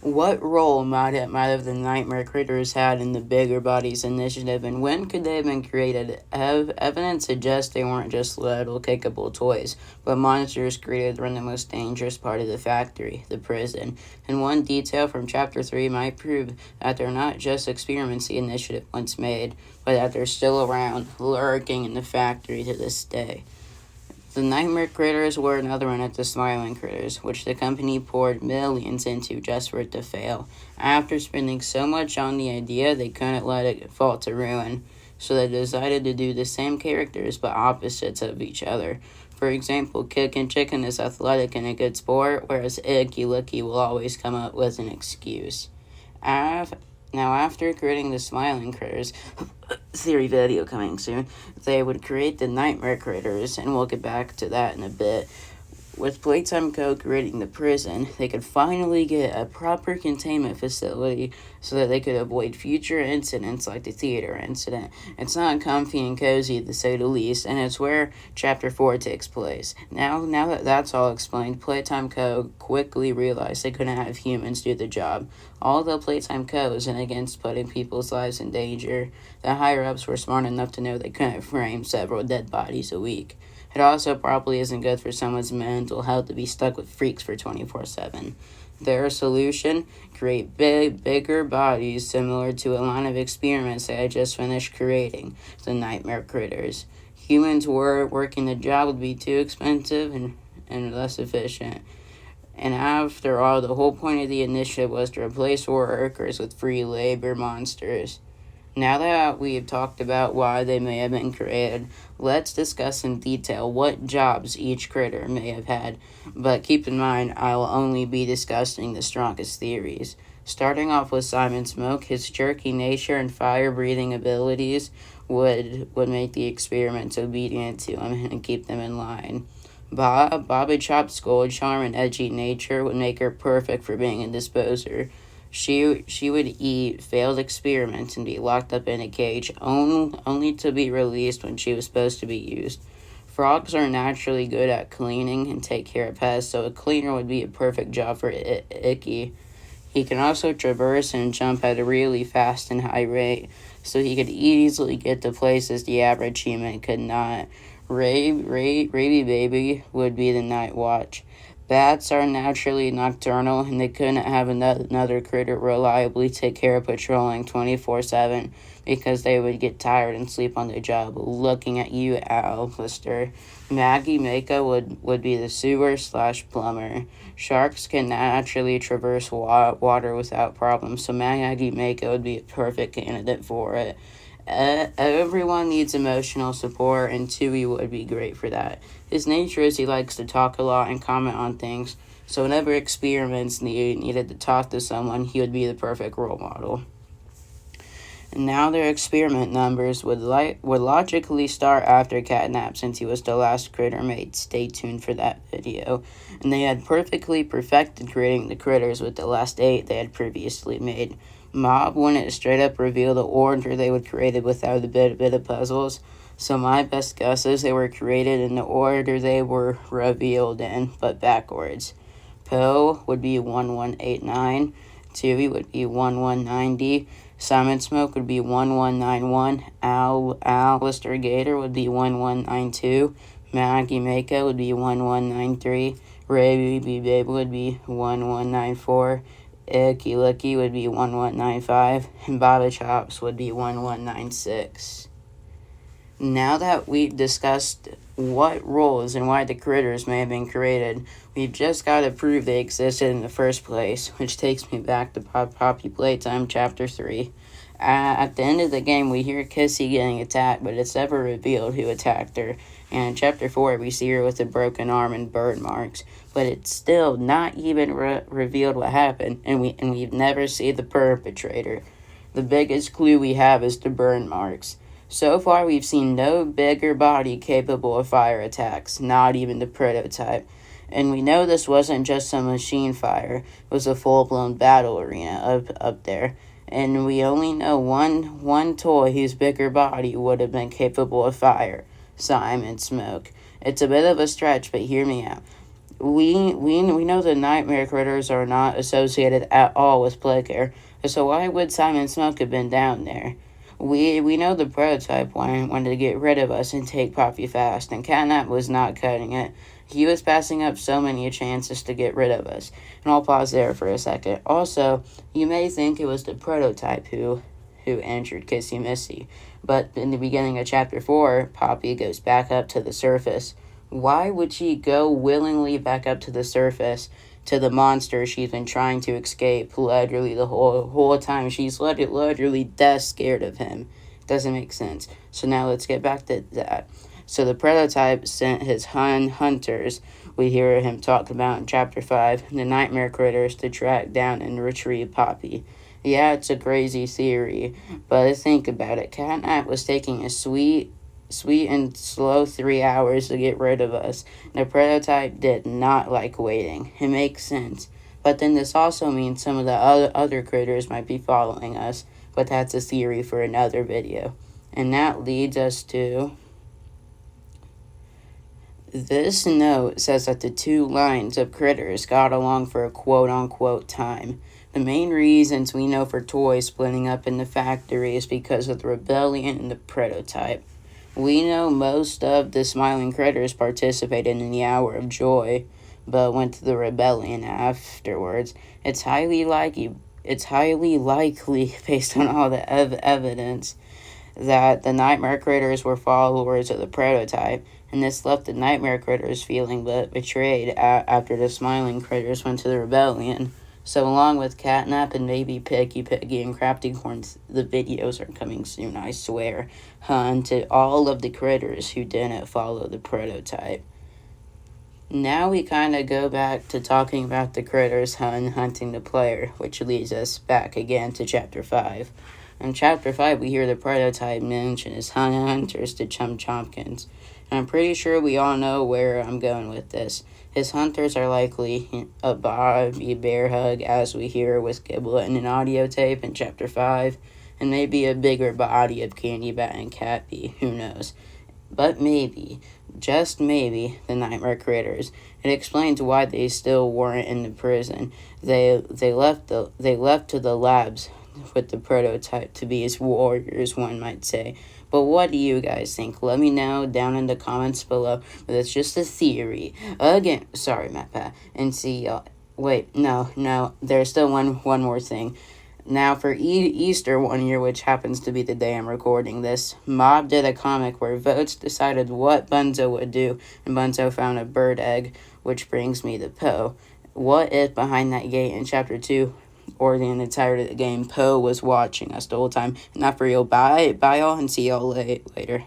What role might have the Nightmare Critters had in the Bigger Bodies initiative, and when could they have been created? Evidence suggests they weren't just little kickable toys, but monsters created from the most dangerous part of the factory, the prison. And one detail from Chapter 3 might prove that they're not just experiments the initiative once made, but that they're still around, lurking in the factory to this day. The Nightmare Critters were another one at the Smiling Critters, which the company poured millions into just for it to fail. After spending so much on the idea, they couldn't let it fall to ruin, so they decided to do the same characters but opposites of each other. For example, Kick and Chicken is athletic and a good sport, whereas Icky Licky will always come up with an excuse. Now, after creating the Smiling Critters, theory video coming soon, they would create the Nightmare Critters, and we'll get back to that in a bit. With Playtime Co. creating the prison, they could finally get a proper containment facility so that they could avoid future incidents like the theater incident. It's not comfy and cozy, to say the least, and it's where Chapter 4 takes place. Now that that's all explained, Playtime Co. quickly realized they couldn't have humans do the job. Although Playtime Co. isn't against putting people's lives in danger, the higher-ups were smart enough to know they couldn't frame several dead bodies a week. It also probably isn't good for someone's mental health to be stuck with freaks for 24/7. Their solution: create bigger bodies similar to a line of experiments they had just finished creating, the Nightmare Critters. Humans were working the job would be too expensive and less efficient. And after all, the whole point of the initiative was to replace workers with free labor monsters. Now that we've talked about why they may have been created, let's discuss in detail what jobs each critter may have had. But keep in mind, I will only be discussing the strongest theories. Starting off with Simon Smoke, his jerky nature and fire-breathing abilities would make the experiments obedient to him and keep them in line. Bobby Chop's gold charm and edgy nature would make her perfect for being a disposer. She would eat failed experiments and be locked up in a cage, only to be released when she was supposed to be used. Frogs are naturally good at cleaning and take care of pests, so a cleaner would be a perfect job for Icky. He can also traverse and jump at a really fast and high rate, so he could easily get to places the average human could not. Raby Baby would be the night watch. Bats are naturally nocturnal, and they couldn't have another critter reliably take care of patrolling 24/7 because they would get tired and sleep on the job. Looking at you, Alistair. Maggie Mako would be the sewer/plumber. Sharks can naturally traverse water without problems, so Maggie Mako would be a perfect candidate for it. Everyone needs emotional support, and Tui would be great for that. His nature is he likes to talk a lot and comment on things, so whenever experiments needed to talk to someone, he would be the perfect role model. And now their experiment numbers would logically start after Catnap, since he was the last critter made. Stay tuned for that video. And they had perfectly perfected creating the critters with the last 8 they had previously made. Mob wouldn't straight up reveal the order they would created without a bit of puzzles, so my best guess is they were created in the order they were revealed in, but backwards. Poe would be 1189, Tui would be 1190, Simon Smoke would be 1191, Alistair Gator would be 1192, Maggie Mako would be 1193, Ray Baby would be 1194, Icky Licky would be 1195, and Baba Chops would be 1196. Now that we've discussed what roles and why the critters may have been created, we've just got to prove they existed in the first place, which takes me back to Poppy Playtime Chapter 3. At the end of the game, we hear Kissy getting attacked, but it's never revealed who attacked her. And in Chapter 4, we see her with a broken arm and burn marks, but it's still not even revealed what happened, and we've never seen the perpetrator. The biggest clue we have is the burn marks. So far, we've seen no bigger body capable of fire attacks, not even the prototype. And we know this wasn't just some machine fire, it was a full-blown battle arena up there. And we only know one toy whose bigger body would have been capable of fire: Simon Smoke. It's a bit of a stretch, but hear me out. we know the nightmare critters are not associated at all with Plicker, so why would Simon Smoke have been down there? We know the prototype wanted to get rid of us and take Poppy fast, and Catnap was not cutting it. He was passing up so many chances to get rid of us. And I'll pause there for a second. Also, you may think it was the prototype who injured Kissy Missy, but in the beginning of Chapter 4, Poppy goes back up to the surface. Why would she go willingly back up to the surface to the monster she's been trying to escape literally the whole time? She's literally death scared of him. Doesn't make sense. So now let's get back to that. So the prototype sent his hunters, we hear him talk about in Chapter 5, the nightmare critters, to track down and retrieve Poppy. Yeah, it's a crazy theory, but think about it. Catnap was taking a sweet and slow 3 hours to get rid of us. The prototype did not like waiting. It makes sense. But then this also means some of the other critters might be following us, but that's a theory for another video. And that leads us to... This note says that the two lines of critters got along for a quote-unquote time. The main reasons we know for Toy splitting up in the factory is because of the rebellion and the prototype. We know most of the smiling critters participated in the Hour of Joy, but went to the rebellion afterwards. It's highly likely, based on all the evidence, that the nightmare critters were followers of the prototype, and this left the nightmare critters feeling betrayed after the smiling critters went to the rebellion. So along with Catnap and maybe Piggy and Crafty Corns, the videos are coming soon, I swear, to all of the critters who didn't follow the prototype. Now we kind of go back to talking about the critters hunting the player, which leads us back again to Chapter 5. In Chapter 5, we hear the prototype mention his hunters to Chum Chompkins. And I'm pretty sure we all know where I'm going with this. His hunters are likely a Bobby Bear Hug, as we hear with Giblet in an audio tape in Chapter 5, and maybe a bigger body of Candy Bat and Catbee, who knows. But maybe, just maybe, the nightmare critters. It explains why they still weren't in the prison. They left to the labs with the prototype to be his warriors, one might say. But what do you guys think? Let me know down in the comments below. But it's just a theory. Again, sorry, MatPat. And see y'all. Wait, no. There's still one more thing. Now, for Easter one year, which happens to be the day I'm recording this, Mob did a comic where votes decided what Bunzo would do, and Bunzo found a bird egg, which brings me to Poe. What if behind that gate in Chapter 2, or the entirety of the game, Poe was watching us the whole time? Not for real. Bye y'all, and see y'all later.